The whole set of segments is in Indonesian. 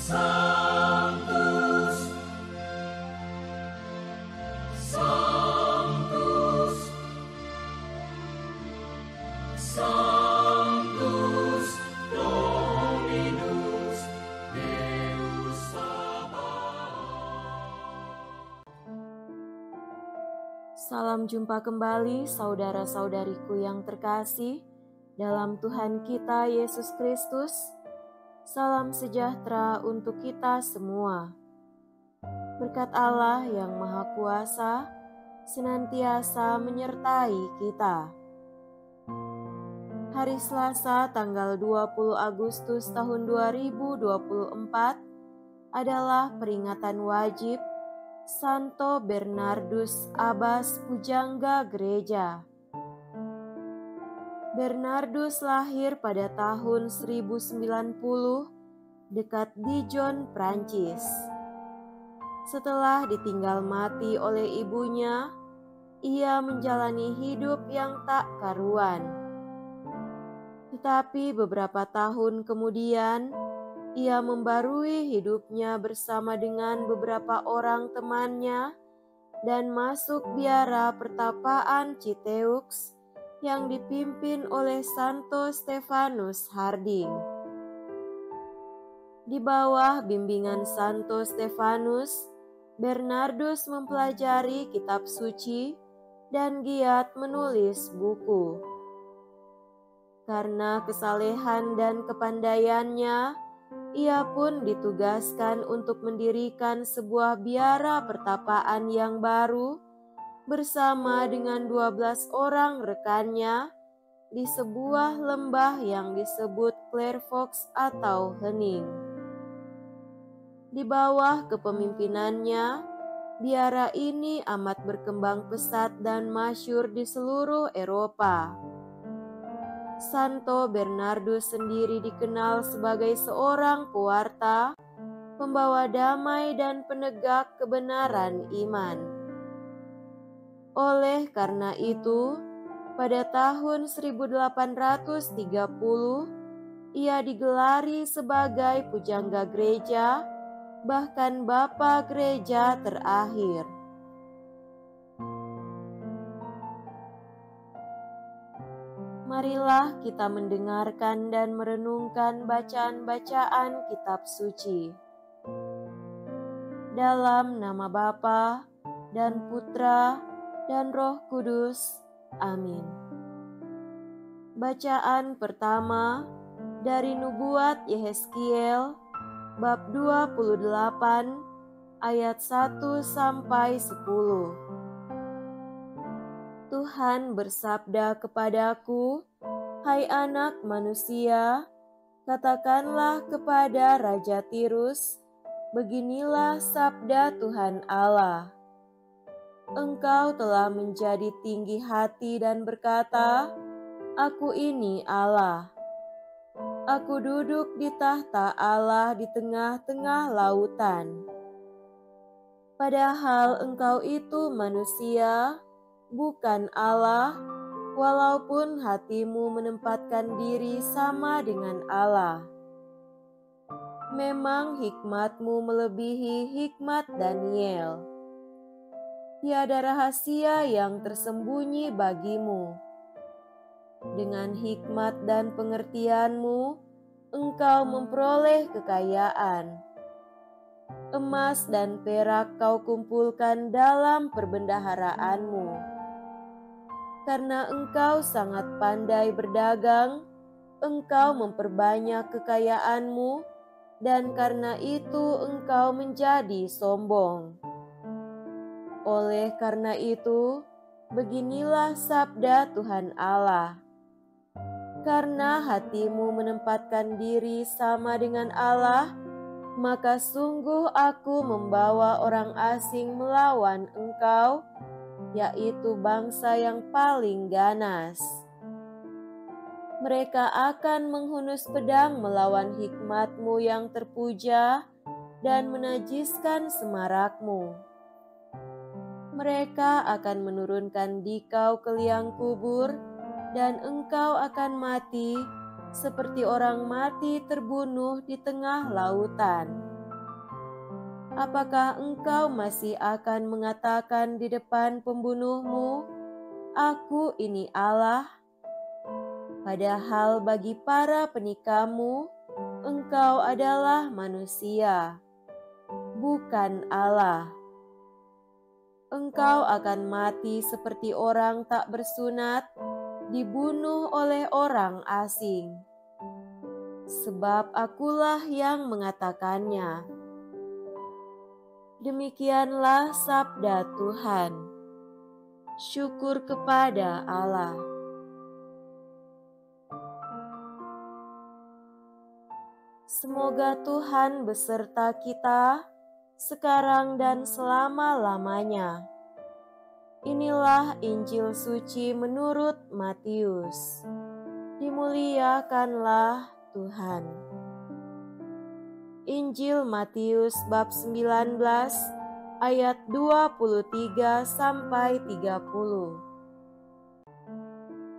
Sanctus, Sanctus, Sanctus Dominus Deus Sabaoth. Salam jumpa kembali saudara-saudariku yang terkasih dalam Tuhan kita Yesus Kristus. Salam sejahtera untuk kita semua. Berkat Allah yang Maha Kuasa senantiasa menyertai kita. Hari Selasa tanggal 20 Agustus tahun 2024 adalah peringatan wajib Santo Bernardus Abbas Pujangga Gereja. Bernardus lahir pada tahun 1090 dekat Dijon, Prancis. Setelah ditinggal mati oleh ibunya, ia menjalani hidup yang tak karuan. Tetapi beberapa tahun kemudian, ia membarui hidupnya bersama dengan beberapa orang temannya dan masuk biara pertapaan Citeux yang dipimpin oleh Santo Stefanus Harding. Di bawah bimbingan Santo Stefanus, Bernardus mempelajari kitab suci dan giat menulis buku. Karena kesalehan dan kepandaiannya, ia pun ditugaskan untuk mendirikan sebuah biara pertapaan yang baru bersama dengan 12 orang rekannya di sebuah lembah yang disebut Clairvaux atau Hening. Di bawah kepemimpinannya, biara ini amat berkembang pesat dan masyhur di seluruh Eropa. Santo Bernardus sendiri dikenal sebagai seorang pewarta, pembawa damai dan penegak kebenaran iman. Oleh karena itu, pada tahun 1830, ia digelari sebagai pujangga gereja, bahkan Bapa Gereja terakhir. Marilah kita mendengarkan dan merenungkan bacaan-bacaan kitab suci. Dalam nama Bapa dan Putra dan Roh Kudus. Amin. Bacaan pertama dari Nubuat Yehezkiel bab 28 ayat 1 sampai 10. Tuhan bersabda kepadaku, "Hai anak manusia, katakanlah kepada Raja Tirus, beginilah sabda Tuhan Allah. Engkau telah menjadi tinggi hati dan berkata, Aku ini Allah. Aku duduk di tahta Allah di tengah-tengah lautan. Padahal engkau itu manusia, bukan Allah, walaupun hatimu menempatkan diri sama dengan Allah. Memang hikmatmu melebihi hikmat Daniel. Tiada rahasia yang tersembunyi bagimu. Dengan hikmat dan pengertianmu, engkau memperoleh kekayaan. Emas dan perak kau kumpulkan dalam perbendaharaanmu. Karena engkau sangat pandai berdagang, engkau memperbanyak kekayaanmu, dan karena itu engkau menjadi sombong. Oleh karena itu, beginilah sabda Tuhan Allah. Karena hatimu menempatkan diri sama dengan Allah, maka sungguh aku membawa orang asing melawan engkau, yaitu bangsa yang paling ganas. Mereka akan menghunus pedang melawan hikmatmu yang terpuja dan menajiskan semarakmu. Mereka akan menurunkan dikau ke liang kubur, dan engkau akan mati seperti orang mati terbunuh di tengah lautan. Apakah engkau masih akan mengatakan di depan pembunuhmu, "Aku ini Allah"? Padahal bagi para penikahmu, engkau adalah manusia, bukan Allah. Engkau akan mati seperti orang tak bersunat, dibunuh oleh orang asing. Sebab akulah yang mengatakannya. Demikianlah sabda Tuhan. Syukur kepada Allah. Semoga Tuhan beserta kita sekarang dan selama-lamanya. Inilah Injil suci menurut Matius. Dimuliakanlah Tuhan. Injil Matius bab 19 ayat 23 sampai 30.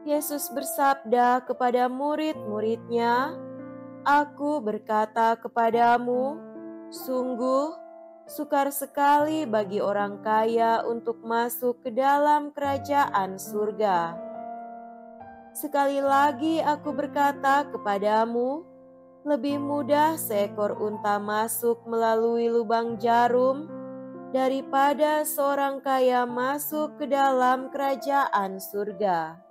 Yesus bersabda kepada murid-muridnya, "Aku berkata kepadamu, sungguh sukar sekali bagi orang kaya untuk masuk ke dalam kerajaan surga. Sekali lagi aku berkata kepadamu, lebih mudah seekor unta masuk melalui lubang jarum daripada seorang kaya masuk ke dalam kerajaan surga."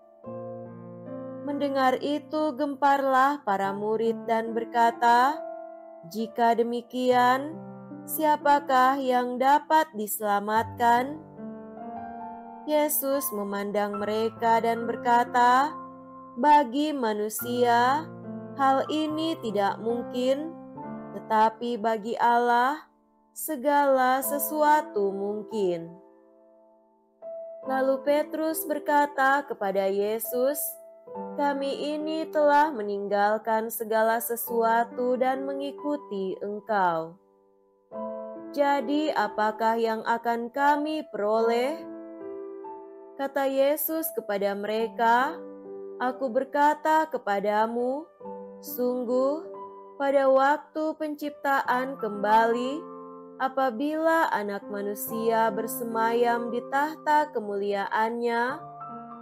Mendengar itu gemparlah para murid dan berkata, "Jika demikian, siapakah yang dapat diselamatkan?" Yesus memandang mereka dan berkata, "Bagi manusia, hal ini tidak mungkin, tetapi bagi Allah, segala sesuatu mungkin." Lalu Petrus berkata kepada Yesus, "Kami ini telah meninggalkan segala sesuatu dan mengikuti Engkau. Jadi apakah yang akan kami peroleh?" Kata Yesus kepada mereka, "Aku berkata kepadamu, sungguh pada waktu penciptaan kembali, apabila Anak Manusia bersemayam di tahta kemuliaannya,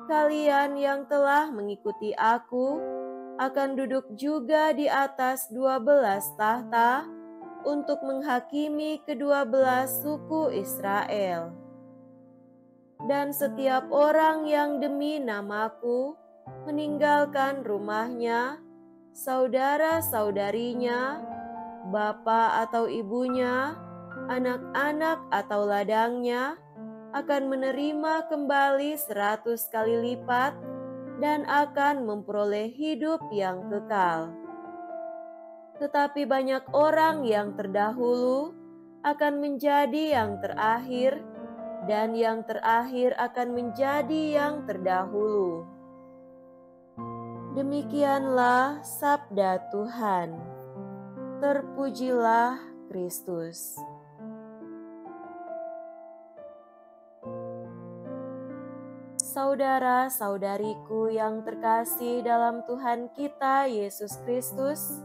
kalian yang telah mengikuti Aku akan duduk juga di atas 12 tahta untuk menghakimi ke-12 suku Israel. Dan setiap orang yang demi namaku meninggalkan rumahnya, saudara-saudarinya, bapa atau ibunya, anak-anak atau ladangnya, akan menerima kembali 100 kali lipat dan akan memperoleh hidup yang kekal. Tetapi banyak orang yang terdahulu akan menjadi yang terakhir, dan yang terakhir akan menjadi yang terdahulu." Demikianlah sabda Tuhan. Terpujilah Kristus. Saudara-saudariku yang terkasih dalam Tuhan kita Yesus Kristus,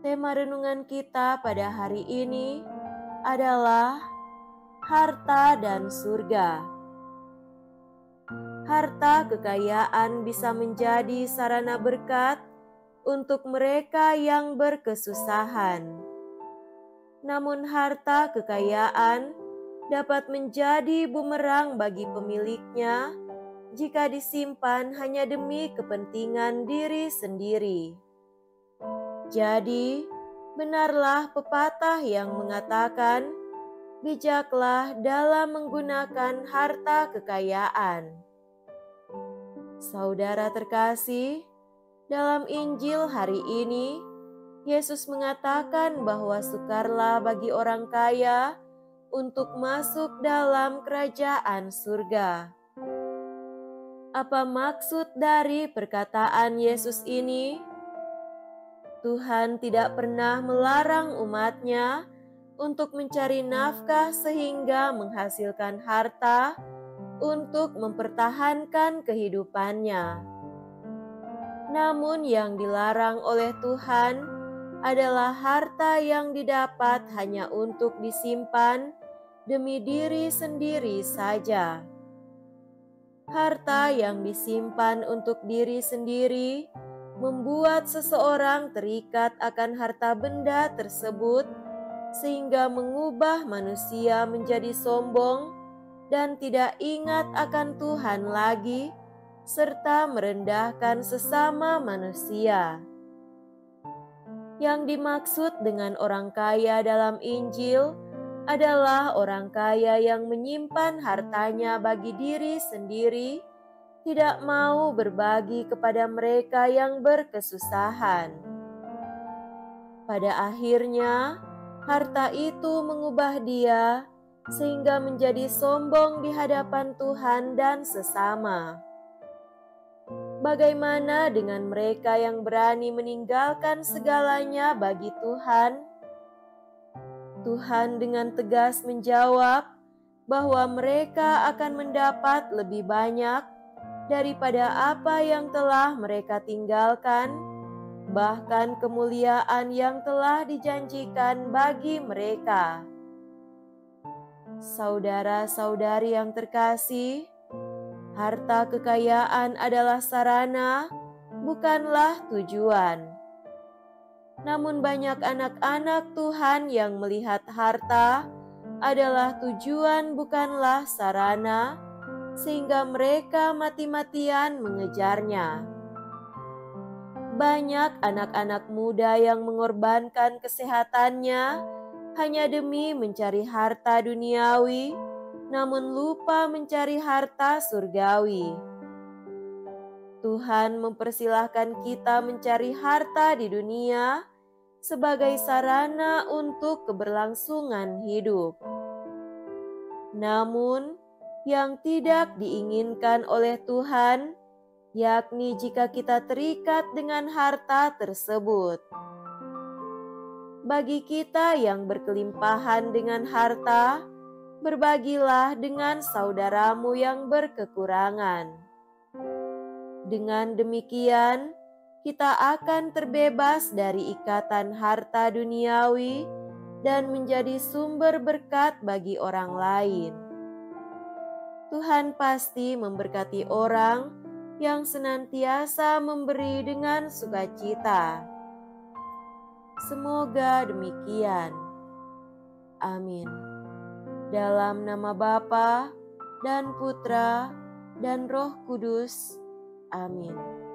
tema renungan kita pada hari ini adalah harta dan surga. Harta kekayaan bisa menjadi sarana berkat untuk mereka yang berkesusahan. Namun harta kekayaan dapat menjadi bumerang bagi pemiliknya jika disimpan hanya demi kepentingan diri sendiri. Jadi, benarlah pepatah yang mengatakan, bijaklah dalam menggunakan harta kekayaan. Saudara terkasih, dalam Injil hari ini, Yesus mengatakan bahwa sukarlah bagi orang kaya untuk masuk dalam kerajaan surga. Apa maksud dari perkataan Yesus ini? Tuhan tidak pernah melarang umat-Nya untuk mencari nafkah sehingga menghasilkan harta untuk mempertahankan kehidupannya. Namun yang dilarang oleh Tuhan adalah harta yang didapat hanya untuk disimpan demi diri sendiri saja. Harta yang disimpan untuk diri sendiri membuat seseorang terikat akan harta benda tersebut, sehingga mengubah manusia menjadi sombong dan tidak ingat akan Tuhan lagi, serta merendahkan sesama manusia. Yang dimaksud dengan orang kaya dalam Injil adalah orang kaya yang menyimpan hartanya bagi diri sendiri, tidak mau berbagi kepada mereka yang berkesusahan. Pada akhirnya, harta itu mengubah dia sehingga menjadi sombong di hadapan Tuhan dan sesama. Bagaimana dengan mereka yang berani meninggalkan segalanya bagi Tuhan? Tuhan dengan tegas menjawab bahwa mereka akan mendapat lebih banyak daripada apa yang telah mereka tinggalkan, bahkan kemuliaan yang telah dijanjikan bagi mereka. Saudara-saudari yang terkasih, harta kekayaan adalah sarana, bukanlah tujuan. Namun banyak anak-anak Tuhan yang melihat harta adalah tujuan, bukanlah sarana, sehingga mereka mati-matian mengejarnya. Banyak anak-anak muda yang mengorbankan kesehatannya hanya demi mencari harta duniawi, namun lupa mencari harta surgawi. Tuhan mempersilahkan kita mencari harta di dunia sebagai sarana untuk keberlangsungan hidup. Namun, yang tidak diinginkan oleh Tuhan, yakni jika kita terikat dengan harta tersebut. Bagi kita yang berkelimpahan dengan harta, berbagilah dengan saudaramu yang berkekurangan. Dengan demikian, kita akan terbebas dari ikatan harta duniawi dan menjadi sumber berkat bagi orang lain. Tuhan pasti memberkati orang yang senantiasa memberi dengan sukacita. Semoga demikian. Amin. Dalam nama Bapa dan Putra dan Roh Kudus. Amin.